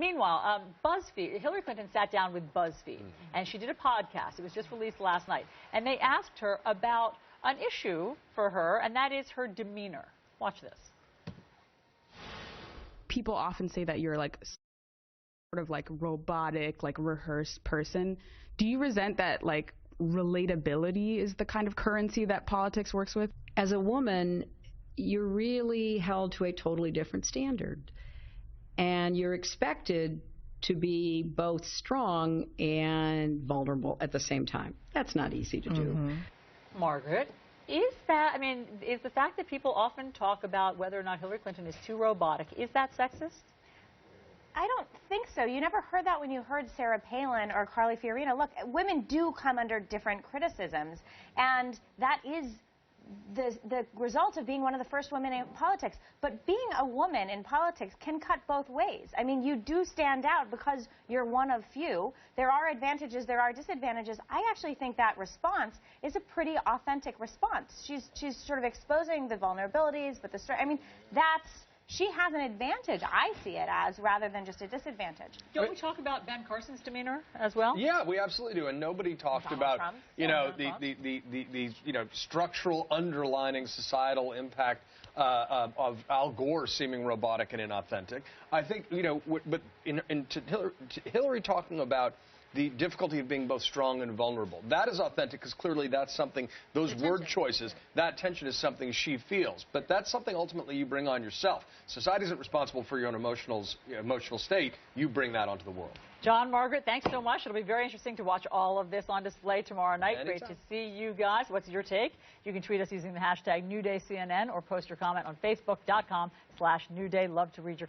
Meanwhile, BuzzFeed, Hillary Clinton sat down with BuzzFeed, and she did a podcast. It was just released last night. And they asked her about an issue for her, and that is her demeanor. Watch this. People often say that you're like sort of like robotic, like rehearsed person. Do you resent that like relatability is the kind of currency that politics works with? As a woman, you're really held to a totally different standard. And you're expected to be both strong and vulnerable at the same time. That's not easy to do. Margaret, is that, I mean, is the fact that people often talk about whether or not Hillary Clinton is too robotic, is that sexist? I don't think so. You never heard that when you heard Sarah Palin or Carly Fiorina. Look, women do come under different criticisms, and that is the result of being one of the first women in politics. But being a woman in politics can cut both ways. I mean, you do stand out because you're one of few. There are advantages, there are disadvantages. I actually think that response is a pretty authentic response. She's sort of exposing the vulnerabilities, but I mean, she has an advantage, I see it as, rather than just a disadvantage. Don't we talk about Ben Carson's demeanor as well? Yeah, we absolutely do. And nobody talked about, the structural underlining societal impact of Al Gore seeming robotic and inauthentic. I think, but to Hillary talking about the difficulty of being both strong and vulnerable. That is authentic because clearly that's something, those word choices, that tension is something she feels. But that's something ultimately you bring on yourself. Society isn't responsible for your own emotional state. You bring that onto the world. John, Margaret, thanks so much. It'll be very interesting to watch all of this on display tomorrow night. Anytime. Great to see you guys. What's your take? You can tweet us using the hashtag NewDayCNN or post your comment on Facebook.com/NewDay. Love to read your